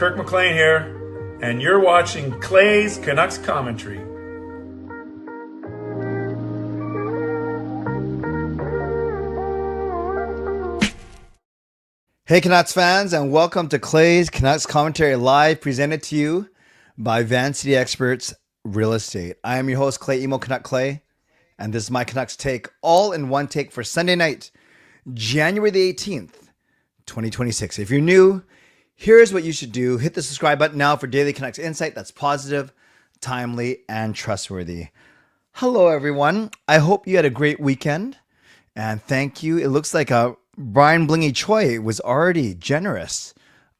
Kirk McLean here, and you're watching Clay's Canucks Commentary. Hey Canucks fans, and welcome to Clay's Canucks Commentary Live, presented to you by Van City Experts Real Estate. I am your host, Clay Emo Canuck Clay, and this is my Canucks take, all in one take for Sunday night, January the 18th, 2026. If you're new, here's what you should do. Hit the subscribe button now for daily Canucks insight that's positive, timely, and trustworthy. Hello, everyone. I hope you had a great weekend, and thank you. It looks like Brian Blingy Choi was already generous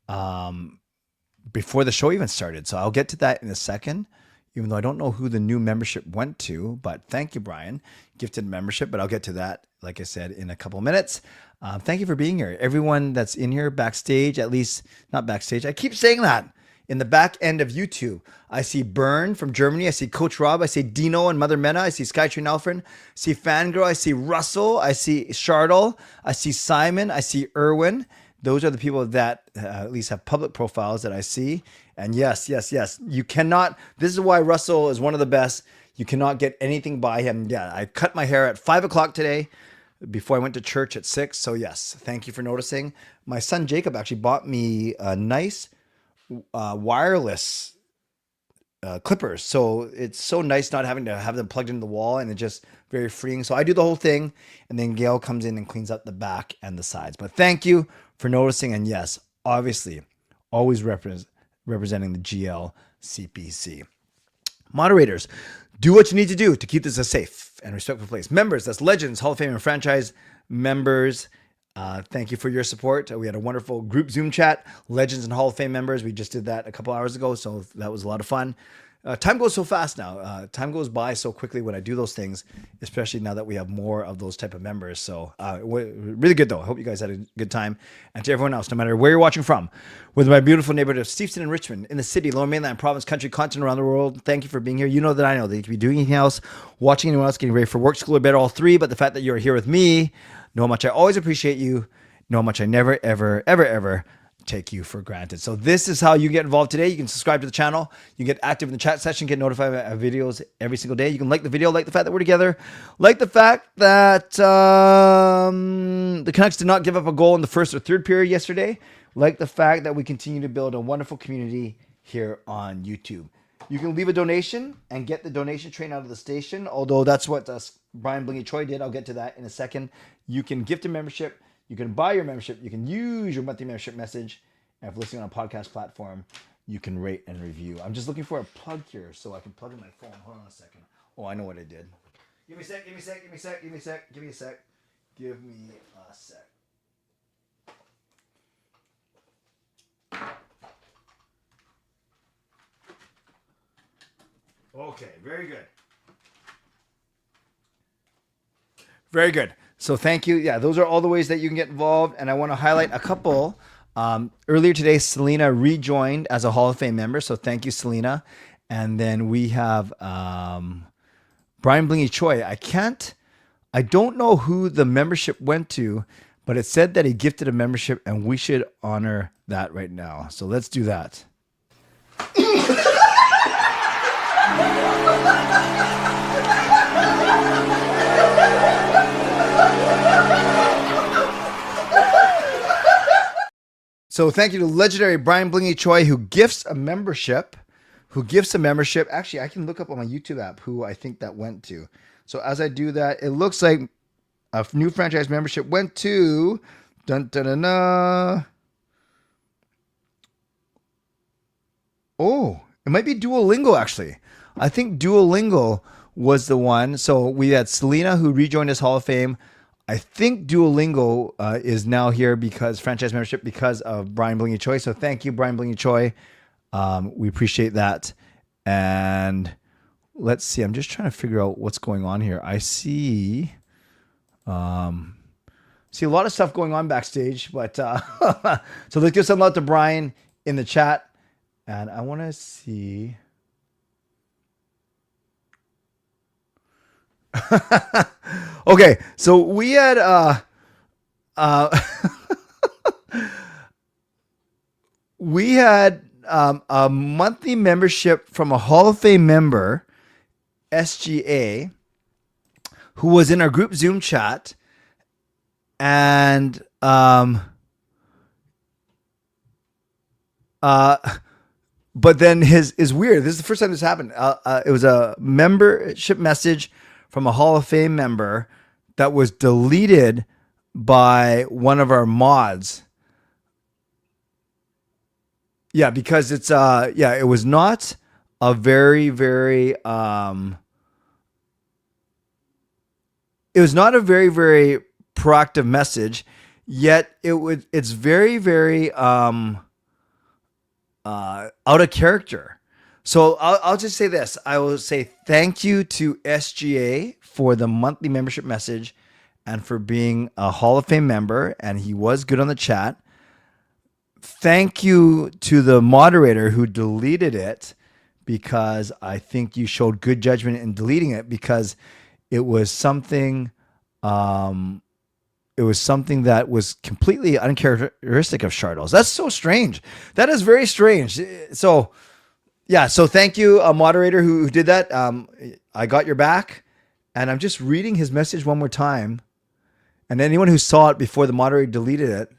before the show even started, so I'll get to that in a second, even though I don't know who the new membership went to, but thank you, Brian. Gifted membership, but I'll get to that, like I said, in a couple minutes. Thank you for being here. Everyone that's in here backstage, at least not backstage. I keep saying that. In the back end of YouTube, I see Bern from Germany. I see Coach Rob. I see Dino and Mother Mena. I see Skytrain Alfred. I see Fangirl. I see Russell. I see Chartle. I see Simon. I see Erwin. Those are the people that at least have public profiles that I see. And yes, you cannot. This is why Russell is one of the best. You cannot get anything by him. Yeah, I cut my hair at 5 o'clock today, before I went to church at 6. So yes, thank you for noticing. My son Jacob actually bought me a nice wireless clippers. So it's so nice not having to have them plugged into the wall, and it's just very freeing. So I do the whole thing, and then Gail comes in and cleans up the back and the sides. But thank you for noticing. And yes, obviously, always representing the GLCPC. Moderators, do what you need to do to keep this a safe and respectful place. Members, that's Legends, Hall of Fame, and franchise members. Thank you for your support. We had a wonderful group Zoom chat, Legends and Hall of Fame members. We just did that a couple hours ago, so that was a lot of fun. Time goes so fast now. Time goes by so quickly when I do those things, especially now that we have more of those type of members. So really good, though. I hope you guys had a good time. And to everyone else, no matter where you're watching from, whether my beautiful neighborhood of Steveston and Richmond, in the city, Lower Mainland, province, country, continent, around the world, thank you for being here. You know that I know that you could be doing anything else, watching anyone else, getting ready for work, school, or bed, all three. But the fact that you're here with me, know how much I always appreciate you, know how much I never, ever take you for granted. So this is how you get involved today. You can subscribe to the channel. You get active in the chat session, get notified of videos every single day. You can like the video, like the fact that we're together, like the fact that the Canucks did not give up a goal in the first or third period yesterday, like the fact that we continue to build a wonderful community here on YouTube. You can leave a donation and get the donation train out of the station, although that's what Brian Blingy Choi did. I'll get to that in a second. You can gift a membership. You can buy your membership. You can use your monthly membership message. And if listening on a podcast platform, you can rate and review. I'm just looking for a plug here so I can plug in my phone. Hold on a second. Oh, I know what I did. Give me a sec. Okay, very good. Very good. So thank you. Yeah, those are all the ways that you can get involved. And I want to highlight a couple. Earlier today, Selena rejoined as a Hall of Fame member. So thank you, Selena. And then we have Brian Blingy Choi. I don't know who the membership went to, but it said that he gifted a membership, and we should honor that right now. So let's do that. So thank you to legendary Brian Blingy Choi, who gifts a membership. Actually, I can look up on my YouTube app who I think that went to. So as I do that, it looks like a new franchise membership went to Oh, it might be Duolingo, actually. I think Duolingo was the one. So we had Selena, who rejoined us Hall of Fame. I think Duolingo is now here because franchise membership because of Brian Blingy Choi. So thank you, Brian Blingy Choi. We appreciate that. And let's see. I'm just trying to figure out what's going on here. I see a lot of stuff going on backstage, but so let's give some love to Brian in the chat. And I want to see. Okay, so we had we had a monthly membership from a Hall of Fame member, SGA, who was in our group Zoom chat, and but then his is weird. This is the first time this happened. It was a membership message from a Hall of Fame member that was deleted by one of our mods. Yeah, because it's it was not a very very it was not a very very proactive message, yet it's very very out of character. So I'll just say this. I will say thank you to SGA for the monthly membership message and for being a Hall of Fame member, and he was good on the chat. Thank you to the moderator who deleted it, because I think you showed good judgment in deleting it, because it was something that was completely uncharacteristic of Chytil. That's so strange. That is very strange. So yeah, so thank you, a moderator who did that. I got your back, and I'm just reading his message one more time. And anyone who saw it before the moderator deleted it.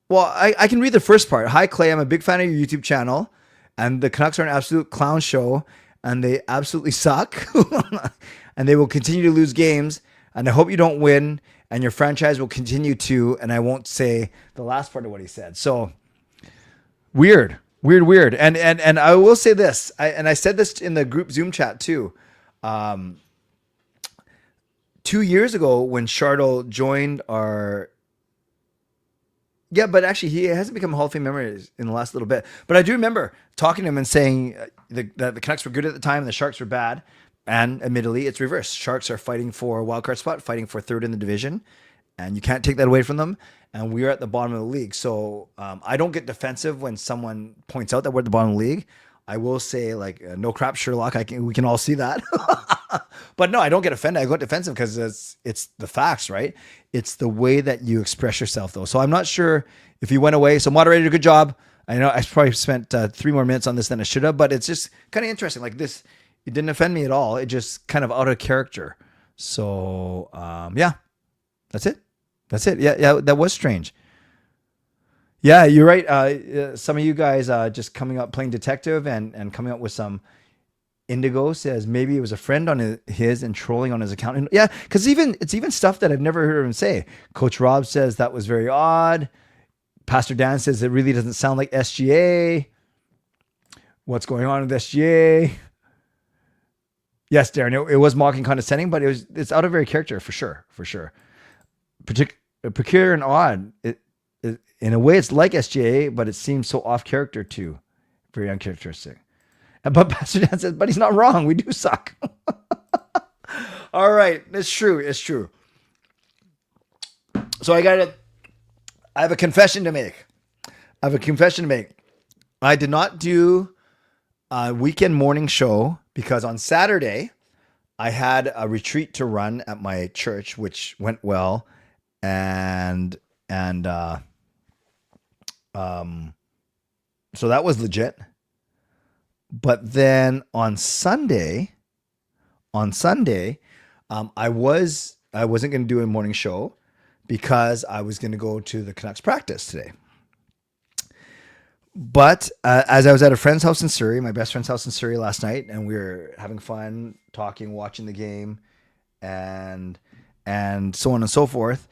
Well, I can read the first part. Hi, Clay. I'm a big fan of your YouTube channel, and the Canucks are an absolute clown show, and they absolutely suck, and they will continue to lose games, and I hope you don't win, and your franchise will continue to, and I won't say the last part of what he said. So weird. And I will say this, I said this in the group Zoom chat too. 2 years ago when Chytil joined our... Yeah, but actually he hasn't become a Hall of Fame member in the last little bit. But I do remember talking to him and saying that the Canucks were good at the time and the Sharks were bad. And admittedly, it's reversed. Sharks are fighting for a wildcard spot, fighting for third in the division. And you can't take that away from them. And we are at the bottom of the league. So I don't get defensive when someone points out that we're at the bottom of the league. I will say, like, no crap, Sherlock. We can all see that. But no, I don't get offended. I go defensive because it's the facts, right? It's the way that you express yourself, though. So I'm not sure if you went away. So moderator, good job. I know I probably spent 3 more minutes on this than I should have, but it's just kind of interesting. Like this, it didn't offend me at all. It just kind of out of character. So yeah, that's it. Yeah, that was strange. Yeah, you're right. Some of you guys just coming up playing detective and coming up with some... Indigo says maybe it was a friend on his and trolling on his account. And yeah, because it's even stuff that I've never heard him say. Coach Rob says that was very odd. Pastor Dan says it really doesn't sound like SGA. What's going on with SGA? Yes, Darren, it was mocking, condescending, but it's out of very character for sure. Peculiar and odd. It in a way it's like SGA, but it seems so off character too. Very uncharacteristic. But Pastor Dan says, but he's not wrong. We do suck. All right. It's true. So I have a confession to make. I did not do a weekend morning show because on Saturday I had a retreat to run at my church, which went well. And so that was legit. But then on Sunday, I wasn't going to do a morning show because I was going to go to the Canucks practice today. But as I was at a friend's house in Surrey, my best friend's house in Surrey last night, and we were having fun, talking, watching the game, and so on and so forth,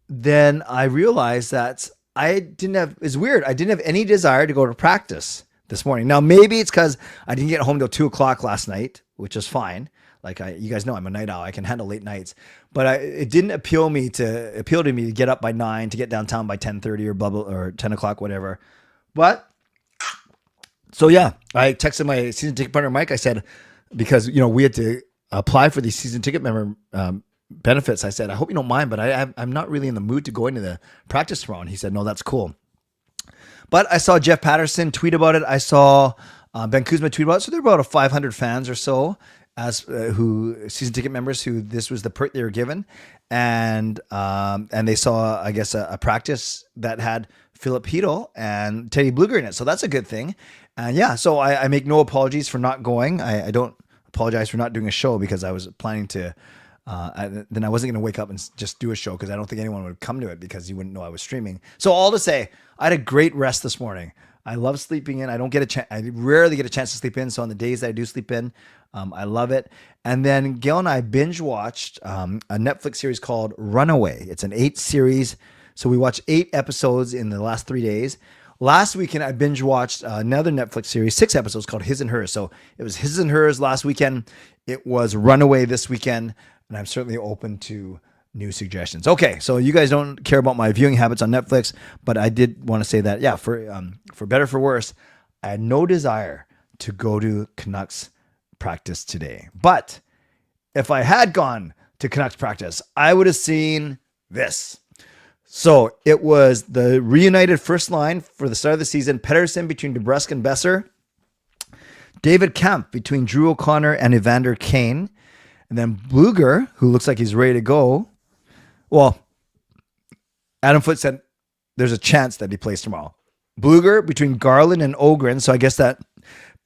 then I realized that it's weird. I didn't have any desire to go to practice this morning. Now, maybe it's because I didn't get home till 2:00 last night, which is fine. Like you guys know, I'm a night owl. I can handle late nights, but it didn't appeal to me to get up by 9 to get downtown by 10:30 or blah, blah, or 10 o'clock, whatever. But so yeah, I texted my season ticket partner, Mike. I said, because, we had to apply for these season ticket member benefits. I said, I hope you don't mind, but I'm not really in the mood to go into the practice tomorrow. And he said, no, that's cool. But I saw Jeff Patterson tweet about it. I saw Ben Kuzma tweet about it. So there are about 500 fans or so as who season ticket members who this was the perk they were given, and they saw, I guess, a practice that had Filip Chytil and Teddy Blueger in it. So that's a good thing. And yeah, so I make no apologies for not going. I don't apologize for not doing a show because I was planning to. Then I wasn't going to wake up and just do a show because I don't think anyone would come to it because you wouldn't know I was streaming. So all to say, I had a great rest this morning. I love sleeping in. I don't get a chance. I rarely get a chance to sleep in. So on the days that I do sleep in, I love it. And then Gail and I binge watched a Netflix series called Runaway. It's an 8 series. So we watched 8 episodes in the last 3 days. Last weekend, I binge watched another Netflix series, 6 episodes called His and Hers. So it was His and Hers last weekend. It was Runaway this weekend. And I'm certainly open to new suggestions. Okay, so you guys don't care about my viewing habits on Netflix, but I did want to say that, yeah, for better or for worse, I had no desire to go to Canucks practice today. But if I had gone to Canucks practice, I would have seen this. So it was the reunited first line for the start of the season: Pettersson between DeBrusk and Besser, David Kemp between Drew O'Connor and Evander Kane, and then Blueger, who looks like he's ready to go. Well, Adam Foote said there's a chance that he plays tomorrow. Blueger between Garland and Ogren. So I guess that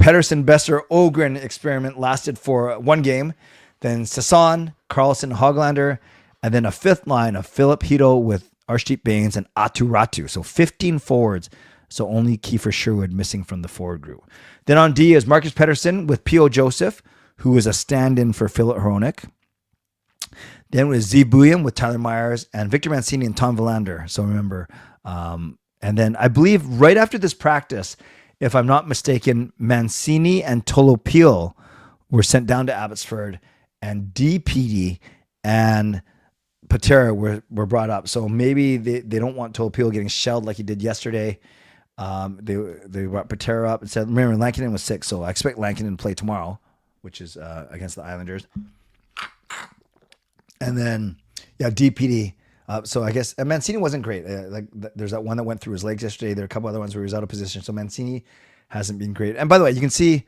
Pettersson, Besser, Ogren experiment lasted for 1 game. Then Sasson, Carlson, Hoglander, and then a 5th line of Filip Chytil with Arshdeep Bains and Atu Ratu. So 15 forwards. So only Kiefer Sherwood missing from the forward group. Then on D is Marcus Pettersson with P.O. Joseph, who is a stand-in for Filip Hronek. Then it was Z Buium with Tyler Myers and Victor Mancini and Tom Villander. So remember, and then I believe right after this practice, if I'm not mistaken, Mancini and Tolopil were sent down to Abbotsford, and DPD and Patera were brought up. So maybe they don't want Tolopil getting shelled like he did yesterday. They brought Patera up and said, remember, Lankinen was sick, so I expect Lankinen to play tomorrow, which is against the Islanders. And then, yeah, DPD. So I guess Mancini wasn't great. There's that one that went through his legs yesterday. There are a couple other ones where he was out of position. So Mancini hasn't been great. And by the way, you can see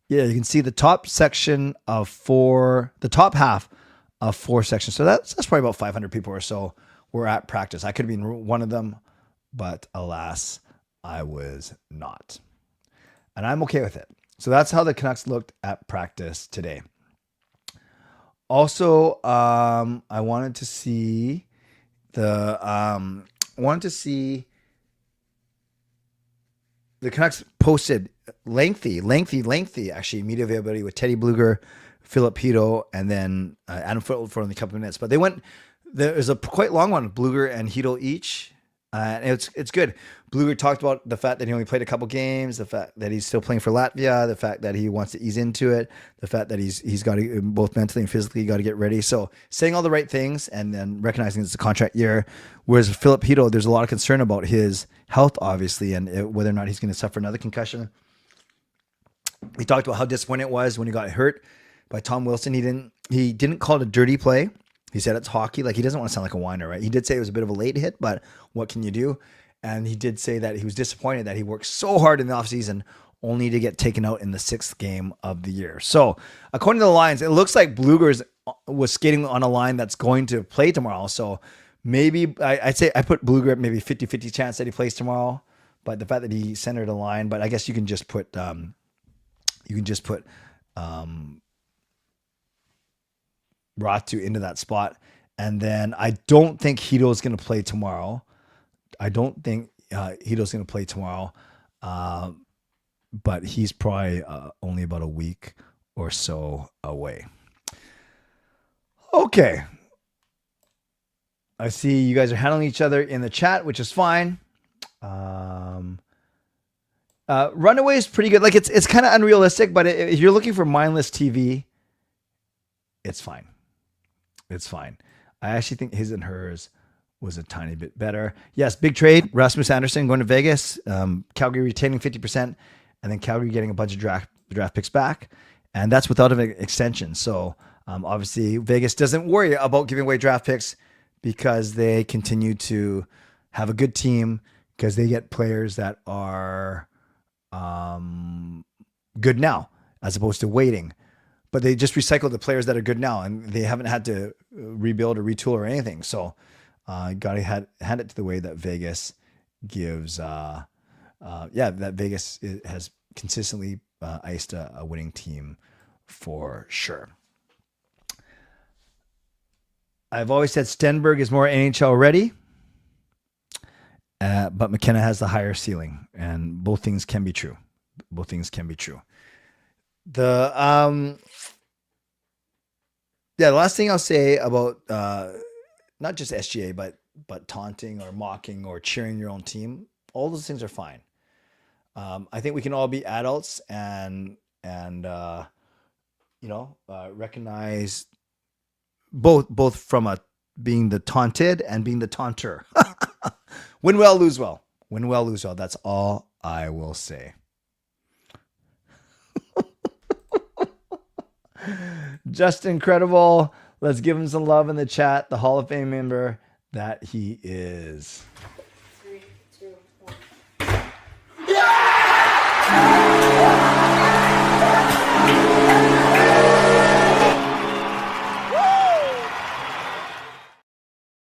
the top section of the top half of 4 sections. So that's probably about 500 people or so were at practice. I could have been one of them, but alas, I was not. And I'm okay with it. So that's how the Canucks looked at practice today. Also, I wanted to see the Canucks posted lengthy actually media availability with Teddy Blueger, Filip Chytil, and then Adam Foote for only a couple of minutes. But there's a quite long one, Blueger and Chytil each. And it's good. Blueger talked about the fact that he only played a couple games, the fact that he's still playing for Latvia, the fact that he wants to ease into it, the fact that he's got to, both mentally and physically, got to get ready. So saying all the right things and then recognizing it's a contract year. Whereas Filip Chytil, there's a lot of concern about his health, obviously, and whether or not he's going to suffer another concussion. He talked about how disappointed it was when he got hurt by Tom Wilson. He didn't call it a dirty play. He said it's hockey. Like, he doesn't want to sound like a whiner, right? He did say it was a bit of a late hit, but what can you do? And he did say that he was disappointed that he worked so hard in the offseason only to get taken out in the 6th game of the year. So according to the lines, it looks like Blueger was skating on a line that's going to play tomorrow. So maybe I'd say I put Blueger at maybe 50-50 chance that he plays tomorrow. But the fact that he centered a line, but I guess you can just put Ratu into that spot. And then I don't think Chytil is going to play tomorrow. But he's probably only about a week or so away. Okay. I see you guys are handling each other in the chat, which is fine. Runaway is pretty good. Like, it's kind of unrealistic, but if you're looking for mindless TV, it's fine. It's fine. I actually think His and Hers was a tiny bit better. Yes, big trade. Rasmus Anderson going to Vegas. Calgary retaining 50%, and then Calgary getting a bunch of draft picks back. And that's without an extension. So obviously Vegas doesn't worry about giving away draft picks because they continue to have a good team because they get players that are good now as opposed to waiting. but they just recycled the players that are good now, and they haven't had to rebuild or retool or anything. So, got to hand it to the way that Vegas gives. That Vegas has consistently iced a winning team for sure. I've always said Stenberg is more NHL ready, but McKenna has the higher ceiling, and both things can be true. The last thing I'll say about not just SGA, but taunting or mocking or cheering your own team, all those things are fine. I think we can all be adults and recognize both from being the taunted and being the taunter. Win well, lose well. Win well, lose well. That's all I will say. Just incredible. Let's give him some love in the chat. The Hall of Fame member that he is. 3, 2, 1.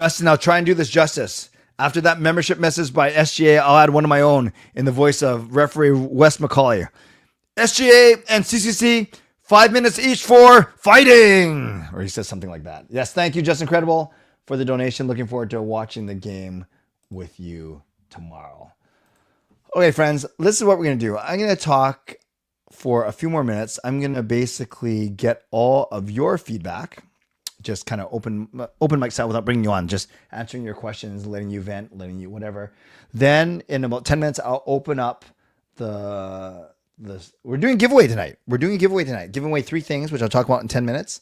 Justin, I'll try and do this justice. After that membership message by SGA, I'll add one of my own in the voice of referee Wes McCauley. SGA and CCC, 5 minutes each for fighting. Or he says something like that. Yes, thank you, Just Incredible, for the donation. Looking forward to watching the game with you tomorrow. Okay, friends, this is what we're going to do. I'm going to talk for a few more minutes. I'm going to basically get all of your feedback. Just kind of open mic style without bringing you on, just answering your questions, letting you vent, letting you whatever. Then in about 10 minutes, I'll open up we're doing giveaway tonight. Giving away 3 things, which I'll talk about in 10 minutes.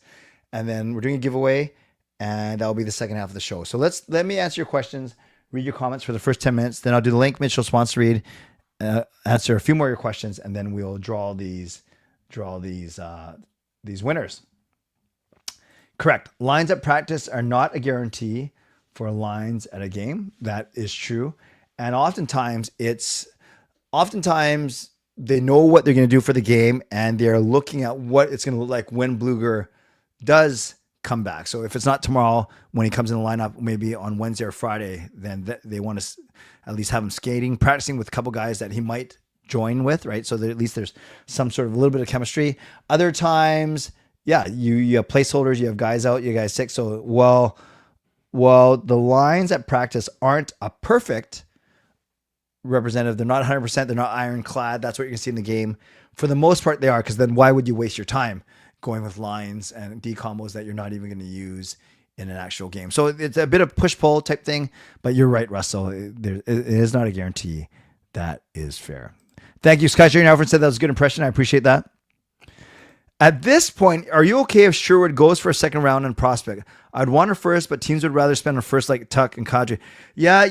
And then we're doing a giveaway, and that'll be the second half of the show. So let me answer your questions, read your comments for the first 10 minutes. Then I'll do the link Mitchell wants to read, answer a few more of your questions, and then we'll draw these winners. Correct. Lines at practice are not a guarantee for lines at a game. That is true. And oftentimes they know what they're going to do for the game, and they're looking at what it's going to look like when Blueger does come back. So if it's not tomorrow, when he comes in the lineup, maybe on Wednesday or Friday, then they want to at least have him skating, practicing with a couple guys that he might join with, right? So that at least there's some sort of a little bit of chemistry. Other times, yeah, you have placeholders, you have guys out, you guys sick. So while the lines at practice aren't a perfect representative, they're not 100%, they're not ironclad. That's what you're gonna see in the game. For the most part, they are, because then why would you waste your time going with lines and D combos that you're not even going to use in an actual game? So it's a bit of push-pull type thing, but you're right, Russell. It is not a guarantee. That is fair. Thank you, Scott. Jerry Alfred said that was a good impression. I appreciate that. At this point, are you okay if Sherwood goes for a second round in prospect? I'd want her first, but teams would rather spend her first like Tuck and Kadri. Yeah,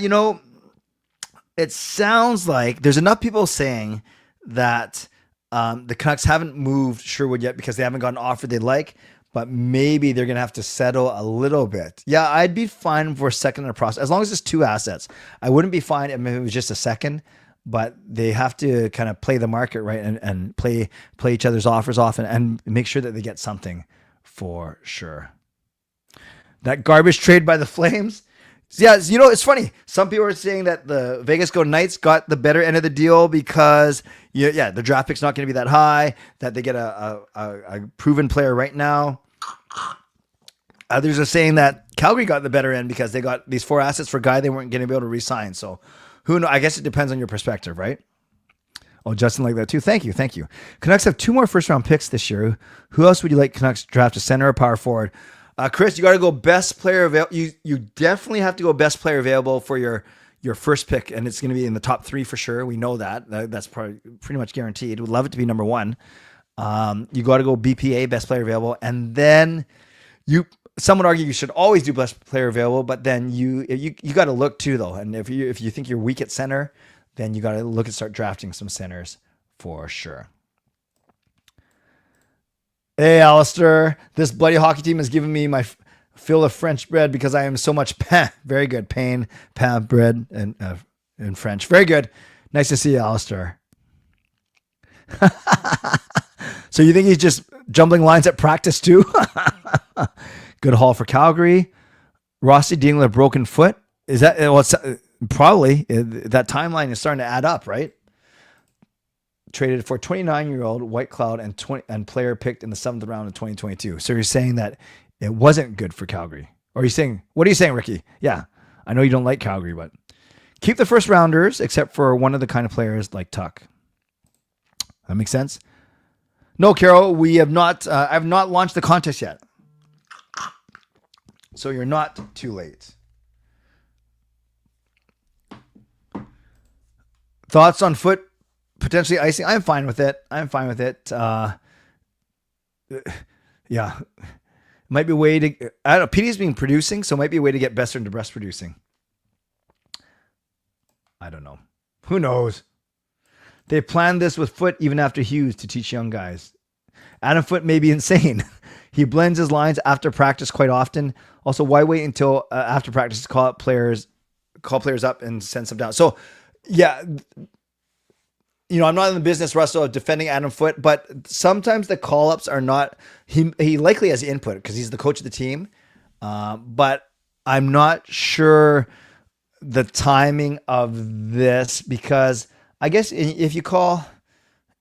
it sounds like there's enough people saying that the Canucks haven't moved Sherwood yet because they haven't gotten an offer they'd like, but maybe they're going to have to settle a little bit. Yeah, I'd be fine for a second in a process, as long as it's 2 assets. I wouldn't be fine if it was just a second, but they have to kind of play the market right and play each other's offers off and make sure that they get something for sure. That garbage trade by the Flames. Yeah, it's funny. Some people are saying that the Vegas Golden Knights got the better end of the deal because the draft pick's not going to be that high, that they get a proven player right now. Others are saying that Calgary got the better end because they got these 4 assets for a guy they weren't going to be able to re-sign. So who knows? I guess it depends on your perspective, right? Oh, Justin like that too. Thank you. Canucks have 2 more first-round picks this year. Who else would you like Canucks draft, a center or power forward? Chris, you got to go best player available. You definitely have to go best player available for your first pick, and it's going to be in the top 3 for sure. We know that. That's probably pretty much guaranteed. Would love it to be number 1. You got to go BPA, best player available, and then some would argue you should always do best player available, but then you got to look too though. And if you think you're weak at center, then you got to look and start drafting some centers for sure. Hey, Alistair, this bloody hockey team has given me my fill of French bread because I am so much pain. Very good. Pain, bread, and in French. Very good. Nice to see you, Alistair. So you think he's just jumbling lines at practice too. Good haul for Calgary. Rossi dealing with a broken foot. Is that probably that timeline is starting to add up, right? Traded for 29-year-old White Cloud and player picked in the 7th round of 2022. So you're saying that it wasn't good for Calgary. Or are you saying, what are you saying, Ricky? Yeah, I know you don't like Calgary, but keep the first rounders except for one of the kind of players like Tuck. That makes sense? No, Carol, we have not, I've not launched the contest yet. So you're not too late. Thoughts on foot potentially icing? I'm fine with it. Yeah. Might be a way to, I don't know, PD's been producing, so it might be a way to get Besser into breast producing. I don't know. Who knows? They planned this with Foot even after Hughes to teach young guys. Adam Foote may be insane. He blends his lines after practice quite often. Also, why wait until after practice to call players up and send some down? So, yeah, I'm not in the business, Russell, of defending Adam Foote, but sometimes the call-ups are not. He likely has input because he's the coach of the team, but I'm not sure the timing of this because I guess if you call,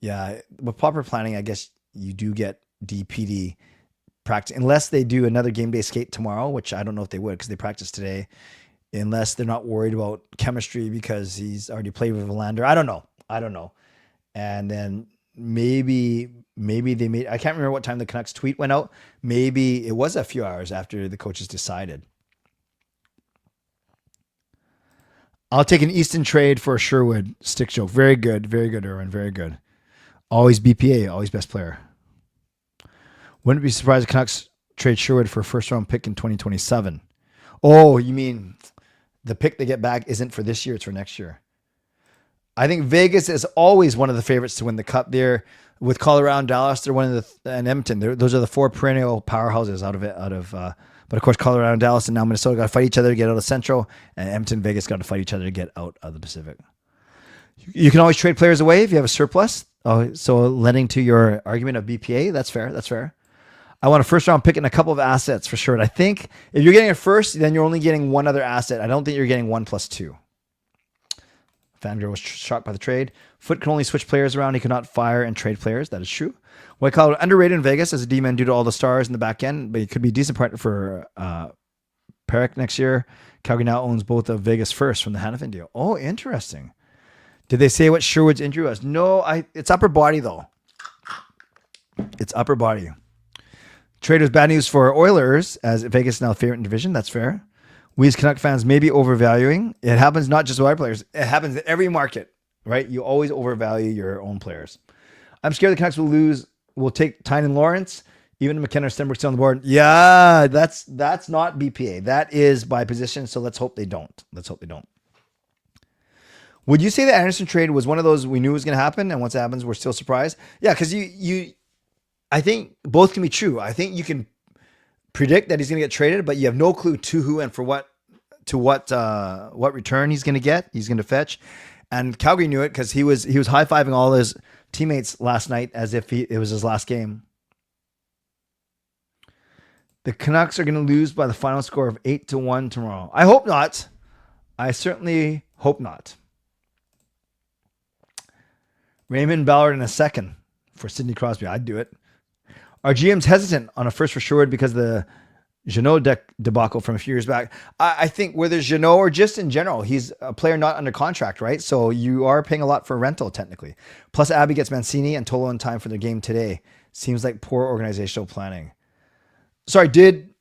with proper planning, I guess you do get DPD practice unless they do another game day skate tomorrow, which I don't know if they would because they practiced today, unless they're not worried about chemistry because he's already played with Verlander. I don't know. And then maybe they made, I can't remember what time the Canucks tweet went out. Maybe it was a few hours after the coaches decided. I'll take an Easton trade for a Sherwood stick joke. Very good, Erwin. Very good. Always BPA, always best player. Wouldn't be surprised if Canucks trade Sherwood for a first round pick in 2027. Oh, you mean the pick they get back isn't for this year, it's for next year. I think Vegas is always one of the favorites to win the cup there. With Colorado and Dallas, they're one of and Edmonton. Those are the four perennial powerhouses but of course, Colorado and Dallas and now Minnesota got to fight each other to get out of Central, and Edmonton, Vegas got to fight each other to get out of the Pacific. You can always trade players away if you have a surplus. Oh, so lending to your argument of BPA, that's fair. I want a first round pick and a couple of assets for sure. And I think if you're getting a first, then you're only getting one other asset. I don't think you're getting 1 + 2. Fangirl was shocked by the trade. Foot can only switch players around. He cannot fire and trade players. That is true. White Cloud underrated in Vegas as a D-man due to all the stars in the back end, but he could be a decent partner for Perrick next year. Calgary now owns both of Vegas first from the Hannafin deal. Oh, interesting. Did they say what Sherwood's injury was? No, it's upper body though. It's upper body. Trade was bad news for Oilers as Vegas is now favorite in division. That's fair. We as Canuck fans may be overvaluing. It happens not just with our players. It happens in every market, right? You always overvalue your own players. I'm scared the Canucks will take Tynan Lawrence, even McKenna or Stenberg still on the board. Yeah, that's not BPA. That is by position, so let's hope they don't. Would you say the Anderson trade was one of those we knew was going to happen, and once it happens, we're still surprised? Yeah, because I think both can be true. I think you can predict that he's going to get traded, but you have no clue to who and for what return he's going to get. He's going to fetch, and Calgary knew it because he was high-fiving all his teammates last night as if it was his last game. The Canucks are going to lose by the final score of 8-1 tomorrow. I hope not. I certainly hope not. Raymond Ballard in a second for Sidney Crosby. I'd do it. Our GM's hesitant on a first for Sherwood because of the Jeannot debacle from a few years back. I think whether it's Jeannot or just in general, he's a player not under contract, right? So you are paying a lot for rental technically. Plus Abby gets Mancini and Tolo in time for the game today. Seems like poor organizational planning. Sorry, did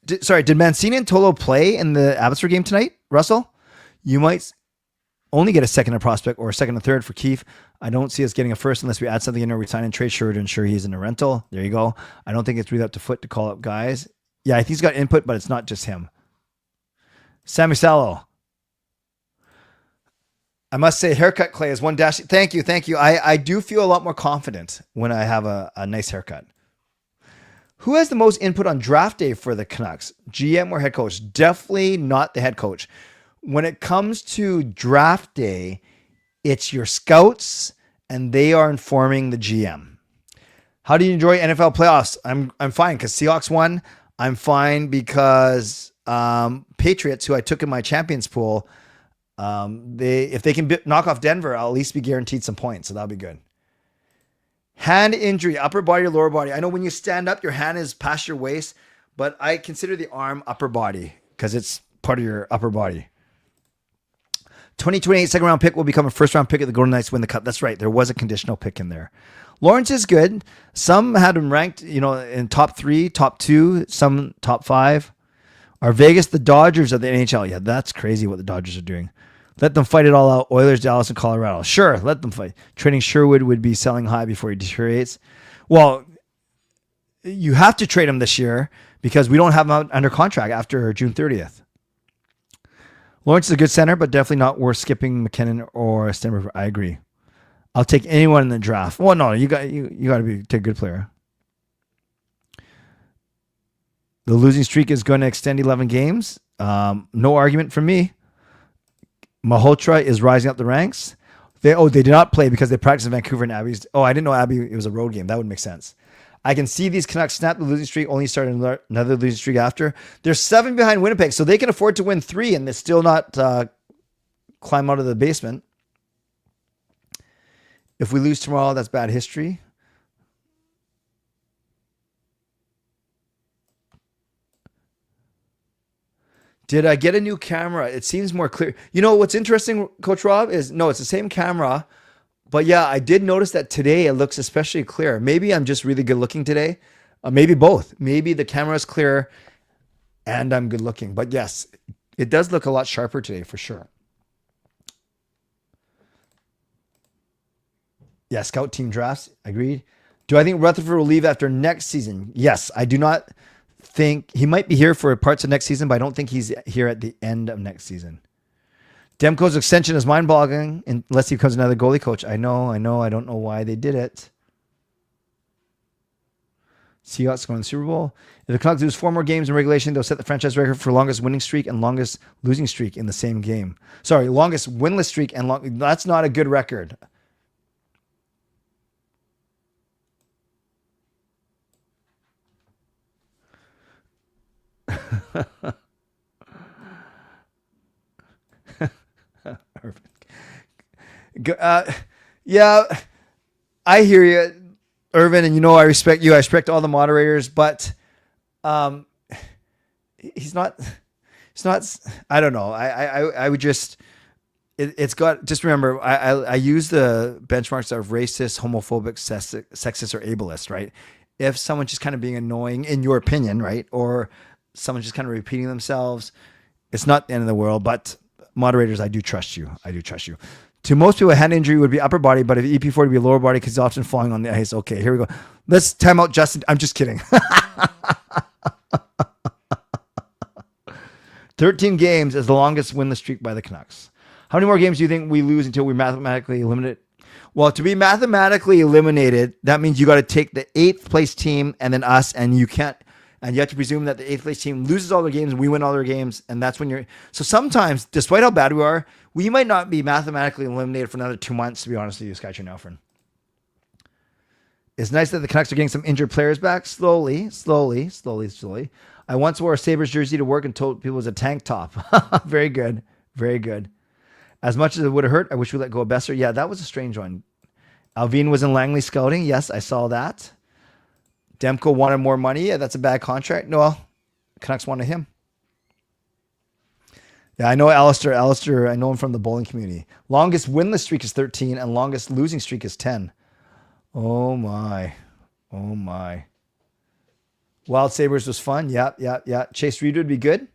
Mancini and Tolo play in the Abbotsford game tonight, Russell? You might only get a second and prospect or a second and third for Keefe. I don't see us getting a first unless we add something in or we sign and trade Sherwood to ensure he's in a rental. There you go. I don't think it's really up to Foot to call up guys. Yeah, I think he's got input, but it's not just him. Sammy Salo. I must say, haircut Clay is one dash. Thank you. I do feel a lot more confident when I have a nice haircut. Who has the most input on draft day for the Canucks? GM or head coach? Definitely not the head coach. When it comes to draft day, it's your scouts and they are informing the GM. How do you enjoy NFL playoffs? I'm fine because Seahawks won. I'm fine because Patriots, who I took in my champions pool, if they can knock off Denver, I'll at least be guaranteed some points. So that'll be good. Hand injury, upper body or lower body. I know when you stand up, your hand is past your waist, but I consider the arm upper body because it's part of your upper body. 2028 second round pick will become a first round pick at the Golden Knights win the cup. That's right. There was a conditional pick in there. Lawrence is good. Some had him ranked, in top 3, top 2, some top 5. Are Vegas the Dodgers of the NHL? Yeah, that's crazy what the Dodgers are doing. Let them fight it all out. Oilers, Dallas, and Colorado. Sure, let them fight. Trading Sherwood would be selling high before he deteriorates. Well, you have to trade him this year because we don't have him under contract after June 30th. Lawrence is a good center, but definitely not worth skipping McKinnon or Stenberg. I agree. I'll take anyone in the draft. Well, no, you got to take a good player. The losing streak is going to extend 11 games. No argument from me. Malhotra is rising up the ranks. They did not play because they practiced in Vancouver and Abby's. Oh, I didn't know Abby, it was a road game. That would make sense. I can see these Canucks snap the losing streak, only start another losing streak after. They're 7 behind Winnipeg, so they can afford to win 3 and they still not climb out of the basement. If we lose tomorrow, that's bad history. Did I get a new camera? It seems more clear. You know what's interesting, Coach Rob, is no, it's the same camera. But yeah, I did notice that today it looks especially clear. Maybe I'm just really good looking today. Maybe both. Maybe the camera is clear and I'm good looking. But yes, it does look a lot sharper today for sure. Yeah, scout team drafts. Agreed. Do I think Rutherford will leave after next season? Yes, I do not think he might be here for parts of next season, but I don't think he's here at the end of next season. Demko's extension is mind-boggling unless he becomes another goalie coach. I know. I don't know why they did it. Seahawks going to the Super Bowl. If the Canucks lose 4 more games in regulation, they'll set the franchise record for longest winning streak and longest losing streak in the same game. Sorry, longest winless streak and that's not a good record. Yeah, I hear you, Irvin, and I respect you. I respect all the moderators, but he's not. I don't know. I would just. It's got. Just remember, I use the benchmarks of racist, homophobic, sexist, or ableist. Right? If someone's just kind of being annoying, in your opinion, right, or someone's just kind of repeating themselves, it's not the end of the world. But moderators, I do trust you. To most people, a hand injury would be upper body, but if EP4 would be lower body because he's often falling on the ice. Okay, here we go. Let's time out Justin. I'm just kidding. 13 games is the longest winless streak by the Canucks. How many more games do you think we lose until we mathematically eliminate? Well, to be mathematically eliminated, that means you got to take the 8th place team and then us, and you can't. And you have to presume that the 8th place team loses all their games and we win all their games. And that's when so sometimes, despite how bad we are, we might not be mathematically eliminated for another 2 months, to be honest with you, Skytrain Alfred. It's nice that the Canucks are getting some injured players back slowly. I once wore a Sabres jersey to work and told people it was a tank top. Very good. As much as it would have hurt, I wish we let go of Besser. Yeah, that was a strange one. Alvin was in Langley scouting. Yes, I saw that. Demko wanted more money. Yeah, that's a bad contract. No, Canucks wanted him. Yeah, I know Alistair. I know him from the bowling community. Longest winless streak is 13 and longest losing streak is 10. Oh my. Wild Sabres was fun. Yeah. Chase Reed would be good.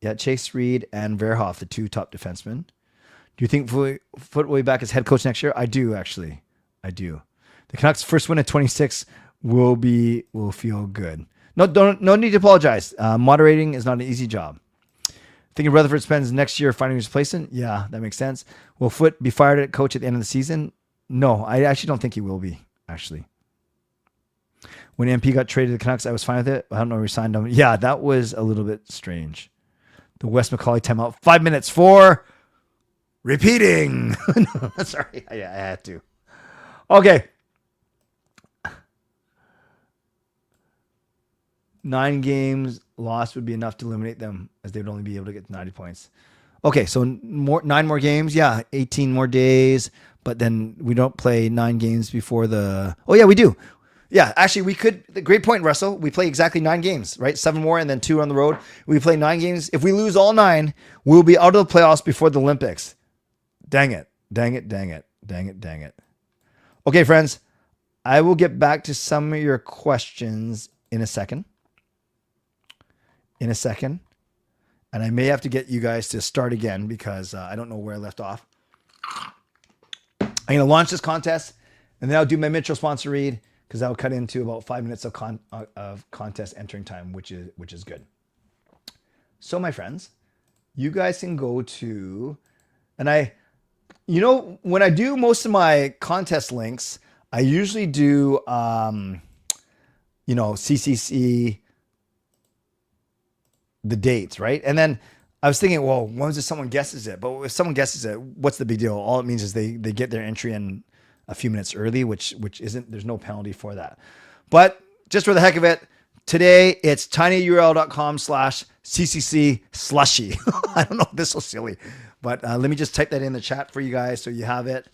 Yeah, Chase Reed and Verhoff, the 2 top defensemen. Do you think Foot will be back as head coach next year? I do, actually. I do. The Canucks' first win at 26 will feel good. No need to apologize. Moderating is not an easy job. Thinking Rutherford spends next year finding his replacement? Yeah, that makes sense. Will Foot be fired at coach at the end of the season? No, I actually don't think he will be, actually. When MP got traded to the Canucks, I was fine with it. I don't know if we signed him. Yeah, that was a little bit strange. The Wes McCauley timeout. 5 minutes for repeating. Sorry, I had to. Okay. 9 games lost would be enough to eliminate them, as they would only be able to get 90 points. Okay, so 9 more games. Yeah, 18 more days. But then we don't play 9 games before the... Oh, yeah, we do. Yeah, actually, we could... Great point, Russell. We play exactly 9 games, right? 7 more and then 2 on the road. We play 9 games. If we lose all 9, we'll be out of the playoffs before the Olympics. Dang it. Dang it, dang it. Dang it, dang it. Okay, friends. I will get back to some of your questions in a second. And I may have to get you guys to start again because I don't know where I left off. I'm going to launch this contest, and then I'll do my Mitchell sponsor read because that'll cut into about 5 minutes of contest entering time, which is good. So, my friends, you guys can go to, and when I do most of my contest links, I usually do, CCC, the dates, right? And then I was thinking, well, when was it someone guesses it? But if someone guesses it, what's the big deal? All it means is they get their entry in a few minutes early, which isn't, there's no penalty for that. But just for the heck of it, today it's tinyurl.com/CCC slushy. I don't know if this is so silly, but let me just type that in the chat for you guys so you have it.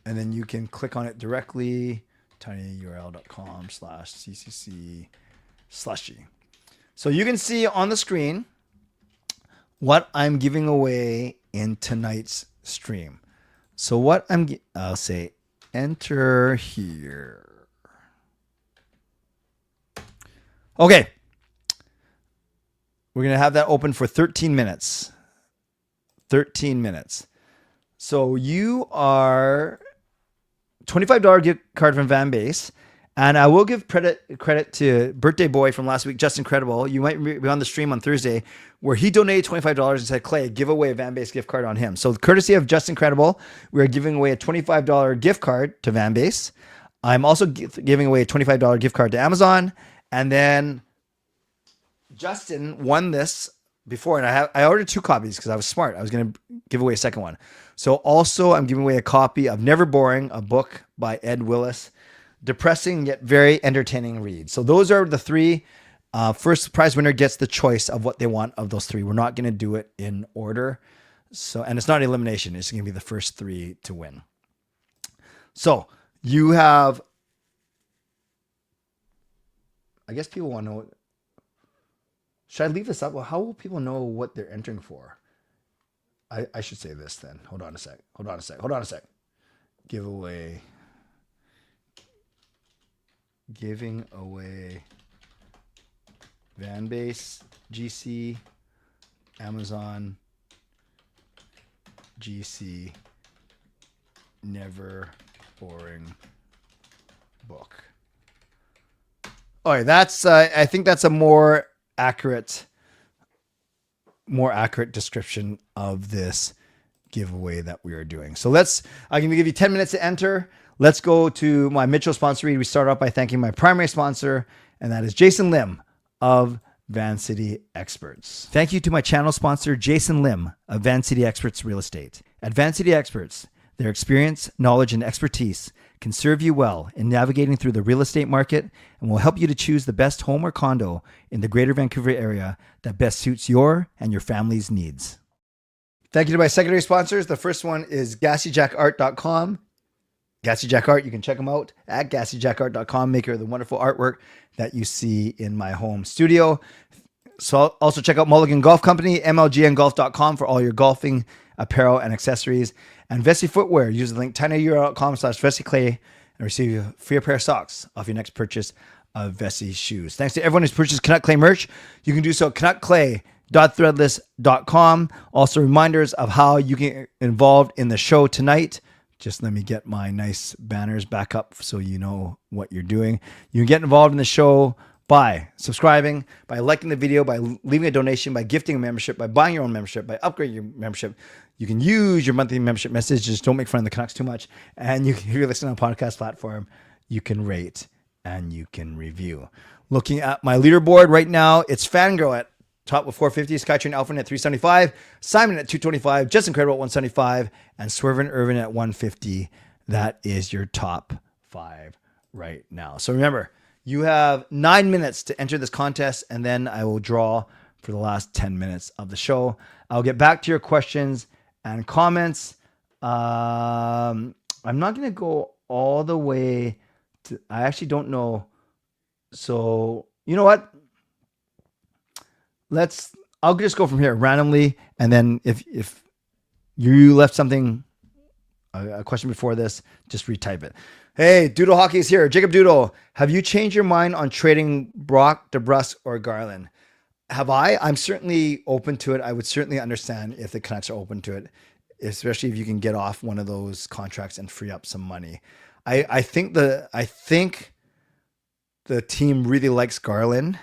And then you can click on it directly, tinyurl.com/CCC slushy. So you can see on the screen what I'm giving away in tonight's stream. So what I'll say, enter here. Okay. We're going to have that open for 13 minutes. 13 minutes. So you are $25 gift card from Van Base. And I will give credit to birthday boy from last week, Justin Credible. You might be on the stream on Thursday where he donated $25 and said, Clay, give away a Van Base gift card on him. So courtesy of Justin Credible, we are giving away a $25 gift card to Van Base. I'm also giving away a $25 gift card to Amazon. And then Justin won this before, and I ordered 2 copies because I was smart. I was going to give away a second one. So also I'm giving away a copy of Never Boring, a book by Ed Willis. Depressing yet very entertaining read. So those are the 3. First prize winner gets the choice of what they want of those 3. We're not going to do it in order. So, and it's not elimination. It's going to be the first 3 to win. So you have, I guess people want to know, should I leave this up? Well, how will people know what they're entering for? I should say this then. Hold on a sec. Giving away Van Base, GC, Amazon, GC, Never Boring book. All right, that's I think that's a more accurate description of this giveaway that we are doing. So I'm going to give you 10 minutes to enter. Let's go to my Mitchell sponsor read. We start off by thanking my primary sponsor, and that is Jason Lim of Van City Experts. Thank you to my channel sponsor, Jason Lim of Van City Experts Real Estate. At Van City Experts, their experience, knowledge, and expertise can serve you well in navigating through the real estate market and will help you to choose the best home or condo in the greater Vancouver area that best suits your and your family's needs. Thank you to my secondary sponsors. The first one is GassyJackArt.com. Gassy Jack Art, you can check them out at GassyJackArt.com, maker of the wonderful artwork that you see in my home studio. So also check out Mulligan Golf Company, MLGNGolf.com for all your golfing apparel and accessories. And Vessi Footwear, use the link tinyurl.com/VessiClay and receive a free pair of socks off your next purchase of Vessi shoes. Thanks to everyone who's purchased Canuck Clay merch. You can do so at canuckclay.threadless.com. Also reminders of how you get involved in the show tonight. Just let me get my nice banners back up so you know what you're doing. You can get involved in the show by subscribing, by liking the video, by leaving a donation, by gifting a membership, by buying your own membership, by upgrading your membership. You can use your monthly membership message. Just don't make fun of the Canucks too much. And if you're listening on a podcast platform, you can rate and you can review. Looking at my leaderboard right now, it's Fangirl at top with 450, Skytrain Alpha at 375, Simon at 225, Justin Credible at 175, and Swervin Irvin at 150. That is your top 5 right now. So remember, You have 9 minutes to enter this contest, and then I will draw for the last 10 minutes of the show. I'll get back to your questions and comments. I'm not going to go all the way to, I actually don't know. So, you know what? I'll just go from here randomly. And then if you left something, a question before this, just retype it. Hey, Doodle Hockey is here. Jacob Doodle, have you changed your mind on trading Brock, DeBrusk, or Garland? Have I? I'm certainly open to it. I would certainly understand if the Canucks are open to it, especially if you can get off one of those contracts and free up some money. I think the team really likes Garland.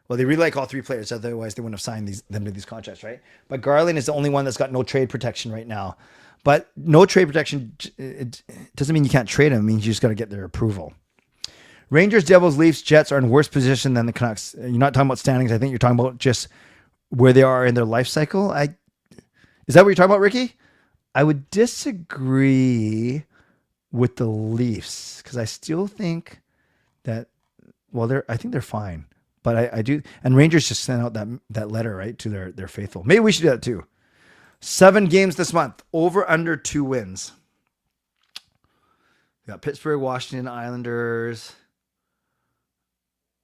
Well, they really like all three players. Otherwise, they wouldn't have signed them to these contracts, right? But Garland is the only one that's got no trade protection right now. But no trade protection, it doesn't mean you can't trade him. It means you just got to get their approval. Rangers, Devils, Leafs, Jets are in worse position than the Canucks. You're not talking about standings. I think you're talking about just where they are in their life cycle. Is that what you're talking about, Ricky? I would disagree with the Leafs because I still think that, well, I think they're fine. But I do, and Rangers just sent out that letter, right, to their faithful. Maybe we should do that too. 7 games this month, over under 2 wins. We got Pittsburgh, Washington, Islanders,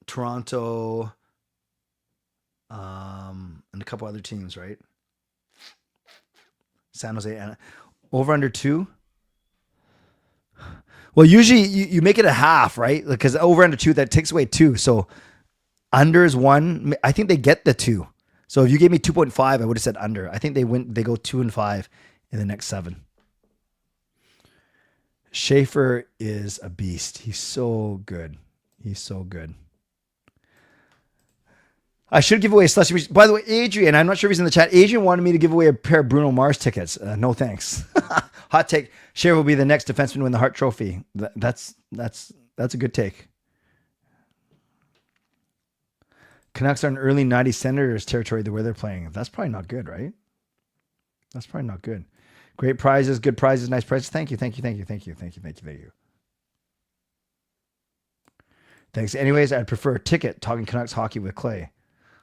Toronto, and a couple other teams, right? San Jose, and over under 2. Well, usually you make it a half, right? Because over under 2, that takes away 2. So under is 1. I think they get the 2. So if you gave me 2.5, I would have said under. I think they go 2-5 in the next 7. Schaefer is a beast. He's so good. He's so good. I should give away a slushy. By the way, Adrian, I'm not sure if he's in the chat. Adrian wanted me to give away a pair of Bruno Mars tickets. No thanks. Hot take. Schaefer will be the next defenseman to win the Hart Trophy. That's a good take. Canucks are in early 90s Senators territory the way they're playing. That's probably not good, right? That's probably not good. Great prizes, good prizes, nice prizes. Thank you. Thanks. Anyways, I'd prefer a ticket talking Canucks hockey with Clay.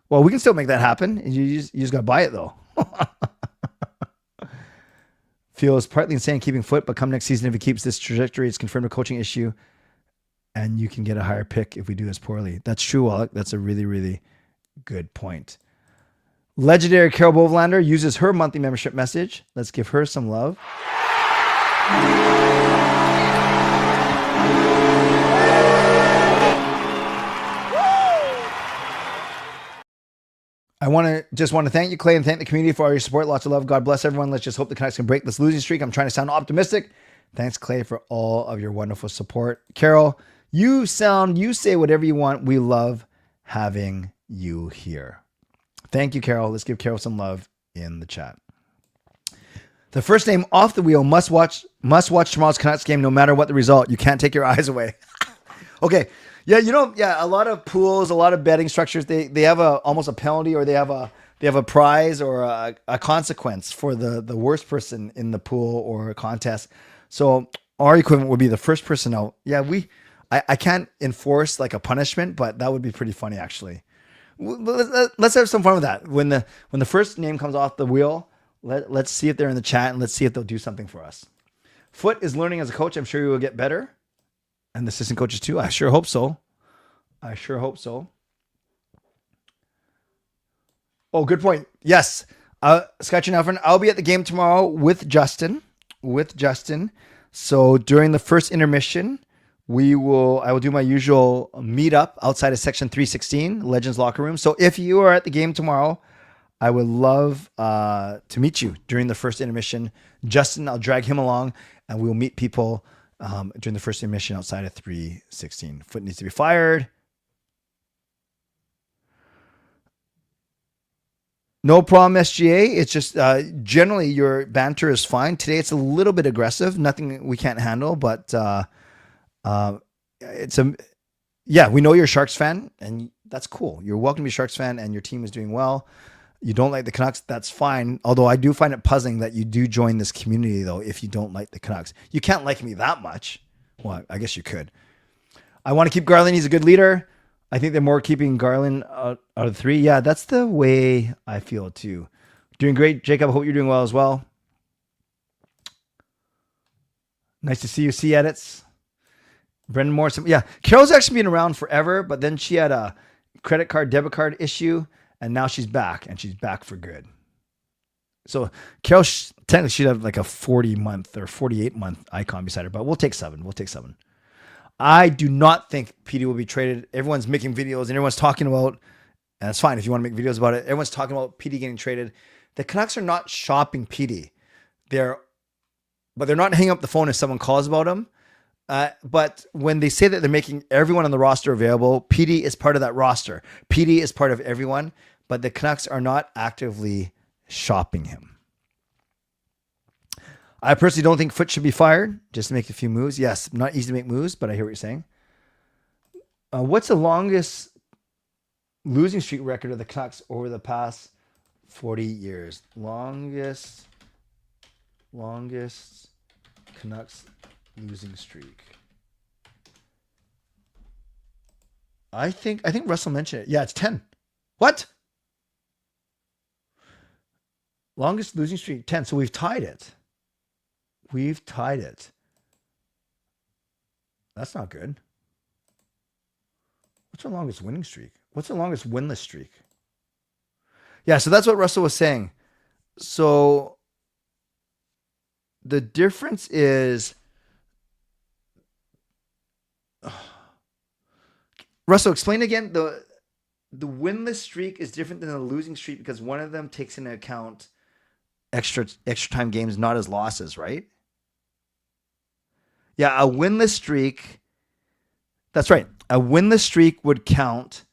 Well, we can still make that happen. You just got to buy it, though. Feels partly insane keeping Foot, but come next season, if he keeps this trajectory, it's confirmed a coaching issue. And you can get a higher pick if we do this poorly. That's true, Alec. That's a really, really good point. Legendary Carol Bovlander uses her monthly membership message. Let's give her some love. I just want to thank you, Clay, and thank the community for all your support. Lots of love. God bless everyone. Let's just hope the Canucks can break this losing streak. I'm trying to sound optimistic. Thanks, Clay, for all of your wonderful support. Carol, you say whatever you want. We love having you here. Thank you, Carol. Let's give Carol some love in the chat. The first name off the wheel must watch tomorrow's Canucks game no matter what the result. You can't take your eyes away. Okay. Yeah, a lot of pools, a lot of betting structures, they have almost a penalty, or they have a prize or a consequence for the worst person in the pool or a contest. So our equivalent would be the first person out. Yeah, I can't enforce like a punishment, but that would be pretty funny actually. Let's have some fun with that. When the first name comes off the wheel, let's see if they're in the chat and let's see if they'll do something for us. Foot is learning as a coach. I'm sure he will get better. And the assistant coaches too. I sure hope so. Oh, good point. Yes. Scotch and Alfred, I'll be at the game tomorrow with Justin. So during the first intermission, I will do my usual meetup outside of section 316, Legends Locker Room. So if you are at the game tomorrow, I would love to meet you during the first intermission. Justin, I'll drag him along and we'll meet people during the first intermission outside of 316. Foot needs to be fired. No problem, SGA. It's just generally your banter is fine. Today it's a little bit aggressive. Nothing we can't handle, but we know you're a Sharks fan, and that's cool. You're welcome to be a Sharks fan, and your team is doing well. You don't like the Canucks, that's fine. Although I do find it puzzling that you do join this community, though, if you don't like the Canucks. You can't like me that much. Well, I guess you could. I want to keep Garland. He's a good leader. I think they're more keeping Garland out of 3. Yeah, that's the way I feel too. Doing great, Jacob. I hope you're doing well as well. Nice to see you. See edits. Brendan Morrison. Yeah, Carol's actually been around forever, but then she had a credit card, debit card issue, and now she's back, and she's back for good. So Carol technically should have like a 40-month or 48-month icon beside her, but we'll take 7. We'll take 7. I do not think PD will be traded. Everyone's making videos and everyone's talking about, and that's fine if you want to make videos about it. Everyone's talking about PD getting traded. The Canucks are not shopping PD. But they're not hanging up the phone if someone calls about them. But when they say that they're making everyone on the roster available, PD is part of that roster. PD is part of everyone, but the Canucks are not actively shopping him. I personally don't think Foote should be fired, just to make a few moves. Yes, not easy to make moves, but I hear what you're saying. What's the longest losing streak record of the Canucks over the past 40 years? Longest Canucks losing streak. I think Russell mentioned it. Yeah, it's 10. What? Longest losing streak, 10. So we've tied it. That's not good. What's our longest winning streak? What's the longest winless streak? Yeah, so that's what Russell was saying. So the difference is, Russell, explain again. The winless streak is different than the losing streak because one of them takes into account extra time games, not as losses, right? Yeah, a winless streak. That's right. A winless streak would count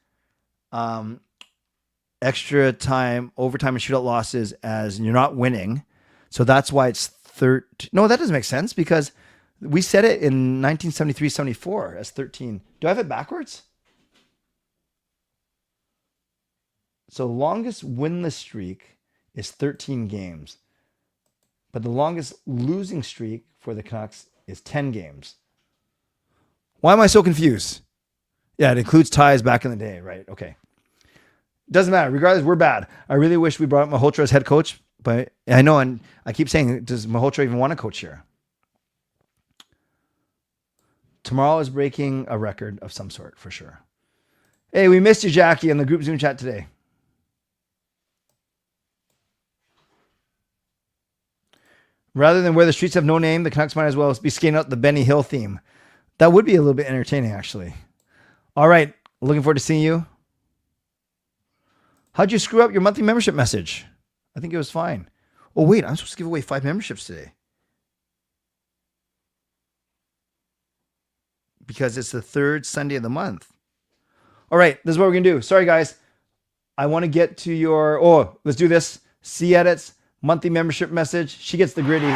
extra time, overtime, and shootout losses as you're not winning. So that's why it's 13. No, that doesn't make sense because we said it in 1973-74 as 13. Do I have it backwards? So longest winless streak is 13 games. But the longest losing streak for the Canucks is 10 games. Why am I so confused? Yeah, it includes ties back in the day, right? Okay. Doesn't matter. Regardless, we're bad. I really wish we brought up Malhotra as head coach, but I know, and I keep saying, does Malhotra even want to coach here? Tomorrow is breaking a record of some sort, for sure. Hey, we missed you, Jackie, in the group Zoom chat today. Rather than where the streets have no name, the Canucks might as well be skating out the Benny Hill theme. That would be a little bit entertaining, actually. All right. Looking forward to seeing you. How'd you screw up your monthly membership message? I think it was fine. Oh, wait. I'm supposed to give away 5 memberships today. Because it's the 3rd Sunday of the month. All right. This is what we're going to do. Sorry, guys. I want to get to your... Oh, let's do this. C edits. Monthly membership message. She gets the gritty.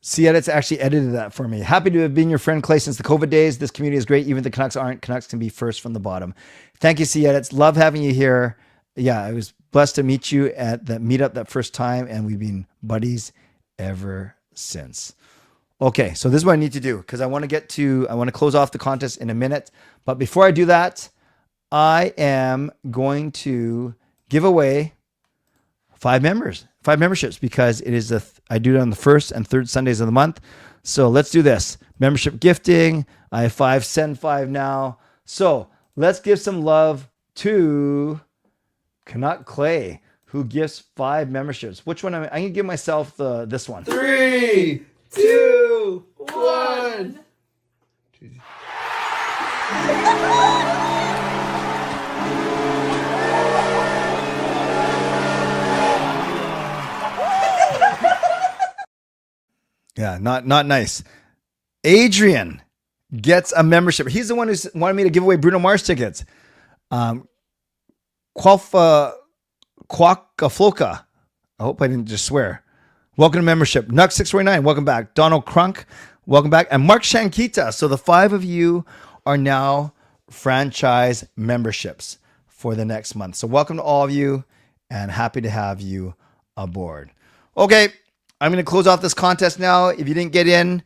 C Edits actually edited that for me. Happy to have been your friend, Clay, since the COVID days. This community is great. Even if the Canucks aren't, Canucks can be first from the bottom. Thank you, C Edits. Love having you here. Yeah, I was blessed to meet you at that meetup that first time, and we've been buddies ever since. Okay, so this is what I need to do because I want to close off the contest in a minute. But before I do that, I am going to give away 5 memberships because it is I do it on the 1st and 3rd Sundays of the month. So let's do this. Membership gifting. I have 5, send 5 now. So let's give some love to Canuck Clay, who gives 5 memberships. Which one? I'm going to give myself this one. 3, 2, 1. Yeah, not nice. Adrian gets a membership. He's the one who's wanted me to give away Bruno Mars tickets. Quakafloka. I hope I didn't just swear. Welcome to membership. Nux649, welcome back. Donald Crunk, welcome back. And Mark Shankita. So the 5 of you are now franchise memberships for the next month. So welcome to all of you. and happy to have you aboard. Okay, I'm going to close off this contest now. If you didn't get in,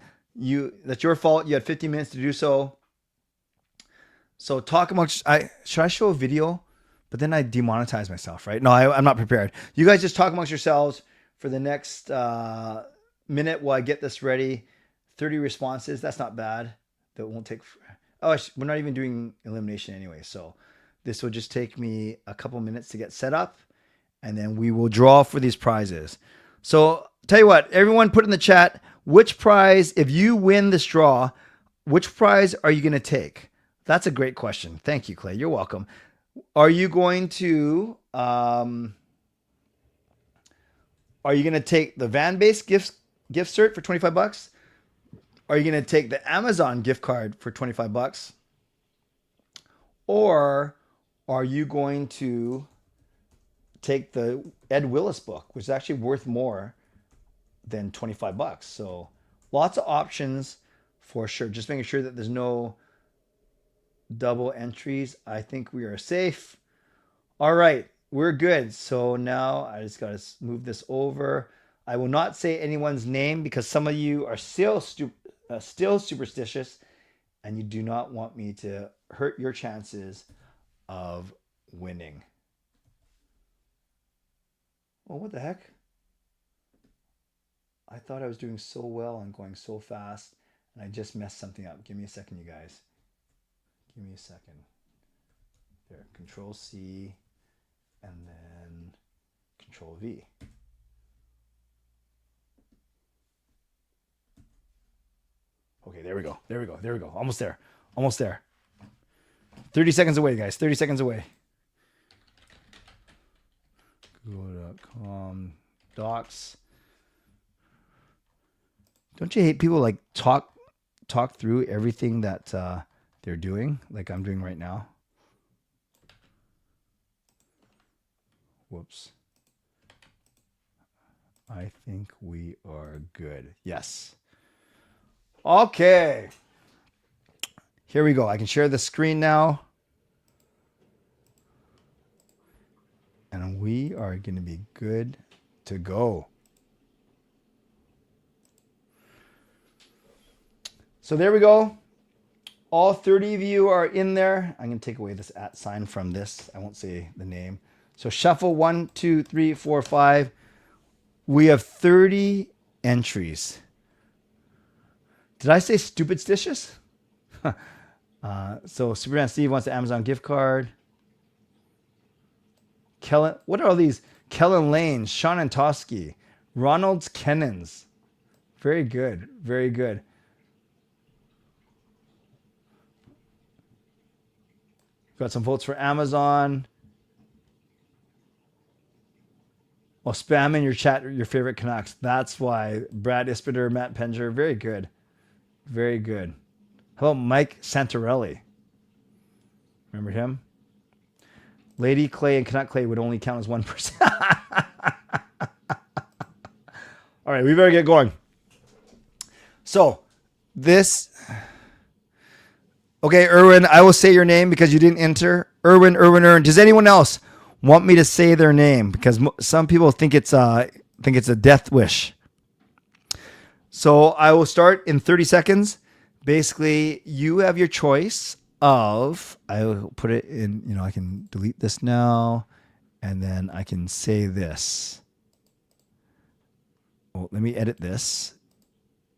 that's your fault. You had 15 minutes to do so. So talk amongst. Should I show a video? But then I demonetize myself, right? No, I'm not prepared. You guys just talk amongst yourselves for the next minute while I get this ready. 30 responses. That's not bad. That won't take. Oh, we're not even doing elimination anyway. So this will just take me a couple minutes to get set up, and then we will draw for these prizes. So tell you what, everyone put in the chat, which prize, if you win this draw, which prize are you going to take? That's a great question. Thank you, Clay. You're welcome. Are you going to take the van-based gift cert for $25? Are you going to take the Amazon gift card for $25? Or are you going to take the Ed Willis book, which is actually worth more than $25? So lots of options for sure. Just making sure that there's no double entries. I think we are safe. All right, we're good. So now I just got to move this over. I will not say anyone's name because some of you are still superstitious, and you do not want me to hurt your chances of winning. Oh, what the heck? I thought I was doing so well and going so fast, and I just messed something up. Give me a second, you guys. Give me a second. There, Control C, and then Control V. Okay, there we go. There we go. There we go. Almost there. Almost there. 30 seconds away, guys. 30 seconds away. Google.com docs. Don't you hate people like talk through everything that they're doing, like I'm doing right now? Whoops. I think we are good. Yes. Okay. Here we go. I can share the screen now. And we are going to be good to go. So there we go. All 30 of you are in there. I'm going to take away this @ sign from this. I won't say the name. So shuffle 1, 2, 3, 4, 5. We have 30 entries. Did I say stupidstitious? So Superman Steve wants the Amazon gift card. Kellen, what are all these? Kellen Lane, Sean Antosky, Ronald's Kennons. Very good. Very good. Got some votes for Amazon. Well, spam in your chat your favorite Canucks. That's why. Brad Ispiter, Matt Penger. Very good. Very good. How about Mike Santorelli? Remember him? Lady Clay and Canuck Clay would only count as 1%. All right, we better get going. So, this... Okay, Erwin, I will say your name because you didn't enter. Erwin. Does anyone else want me to say their name? Because some people think it's a death wish. So I will start in 30 seconds. Basically, you have your choice of, I will put it in, I can delete this now, and then I can say this. Well, let me edit this.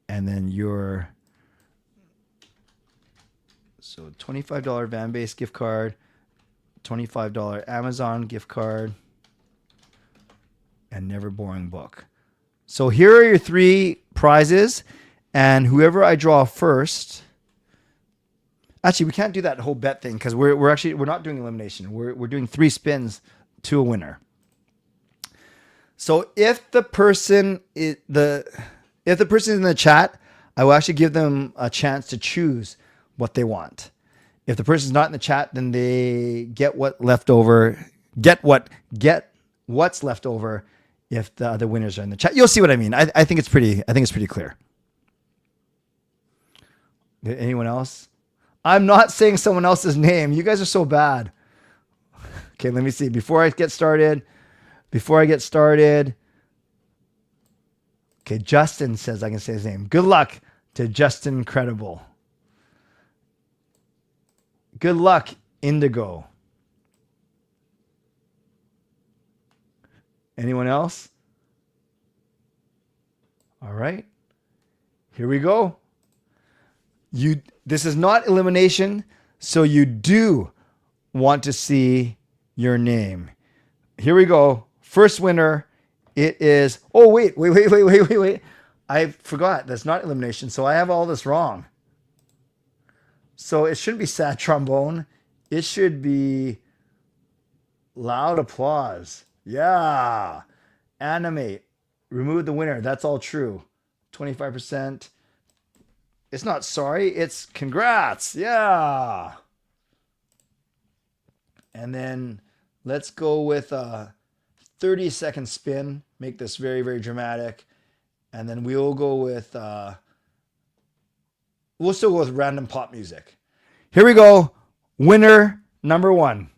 And then your... So $25 van-based gift card, $25 Amazon gift card, and Never Boring book. So here are your 3 prizes, and whoever I draw first. Actually, we can't do that whole bet thing because we're not doing elimination. We're doing 3 spins to a winner. So if the person is in the chat, I will actually give them a chance to choose what they want. If the person's not in the chat, then they get what's left over if the other winners are in the chat. You'll see what I mean. I think it's pretty clear. Anyone else? I'm not saying someone else's name. You guys are so bad. Okay, let me see. Before I get started, before I get started. Okay, Justin says I can say his name. Good luck to Justin Credible. Good luck, Indigo. Anyone else? All right. Here we go. This is not elimination, so you do want to see your name. Here we go. First winner. It is. Oh, wait. I forgot. That's not elimination. So I have all this wrong. So it shouldn't be sad trombone. It should be loud applause. Yeah. Animate. Remove the winner. That's all true. 25%. It's not sorry. It's congrats. Yeah. And then let's go with a 30-second spin. Make this very, very dramatic. And then we'll go with, we'll still go with random pop music. Here we go. Winner number 1.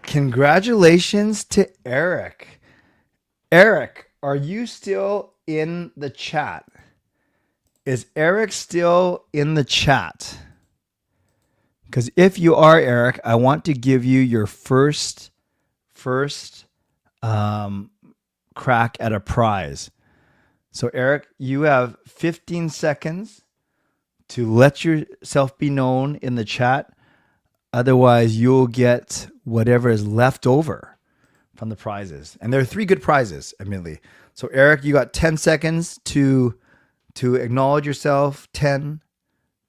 Congratulations to Eric. Eric, are you still in the chat? Is Eric still in the chat? Because if you are, Eric, I want to give you your first crack at a prize. So Eric, you have 15 seconds to let yourself be known in the chat. Otherwise, you'll get whatever is left over from the prizes. And there are 3 good prizes, admittedly. So, Eric, you got 10 seconds to acknowledge yourself. 10,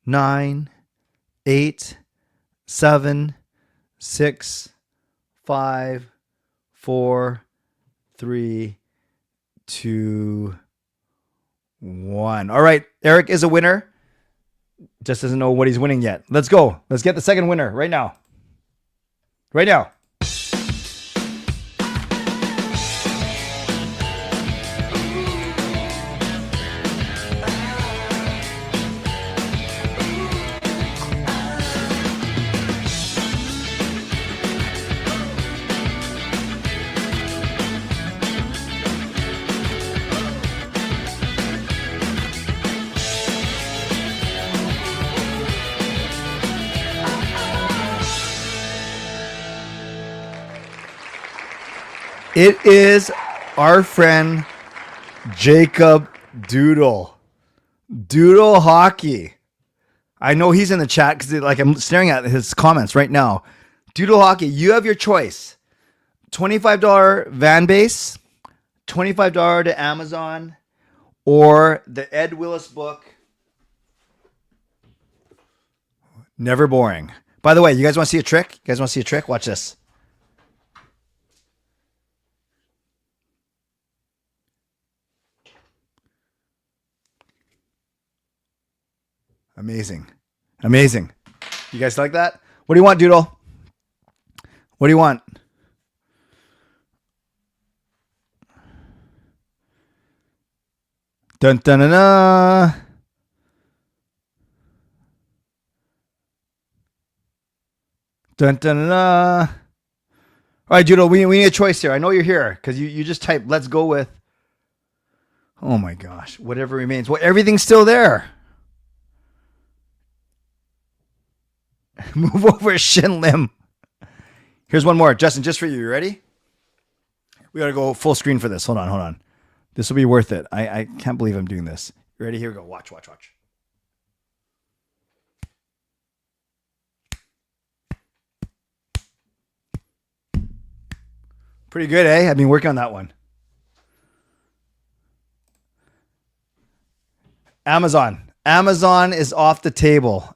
9, 8, 7, 6, 5, 4, 3, 2, 1. All right, Eric is a winner. Just doesn't know what he's winning yet. Let's go. Let's get the second winner right now. Right now. It is our friend Jacob Doodle. Doodle Hockey. I know he's in the chat because I'm staring at his comments right now. Doodle Hockey, you have your choice. $25 van base, $25 to Amazon, or the Ed Willis book. Never boring. By the way, you guys want to see a trick? You guys want to see a trick? Watch this. Amazing. Amazing. You guys like that? What do you want, Doodle? What do you want? Dun dun dun dun. Dun dun dun dun. All right, Doodle, we need a choice here. I know you're here because you just typed, let's go with. Oh my gosh. Whatever remains. Well, everything's still there. Move over, Shin Lim. Here's one more. Justin, just for you. You ready? We got to go full screen for this. Hold on. This will be worth it. I can't believe I'm doing this. You ready? Here we go. Watch. Pretty good, eh? I've been working on that one. Amazon. Amazon is off the table.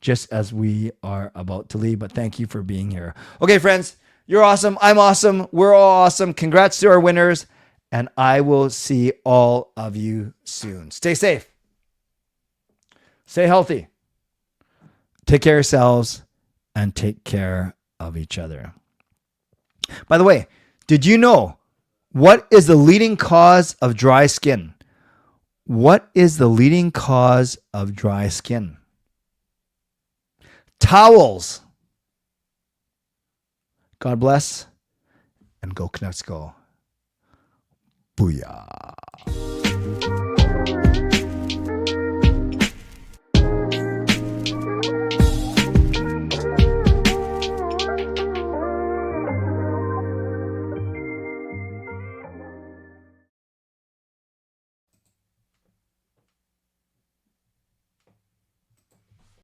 just as we are about to leave. But thank you for being here. Okay, friends, you're awesome. I'm awesome. We're all awesome. Congrats to our winners. And I will see all of you soon. Stay safe. Stay healthy. Take care of yourselves and take care of each other. By the way, did you know what is the leading cause of dry skin? What is the leading cause of dry skin? Towels. God bless and go Canucks go. Booyah.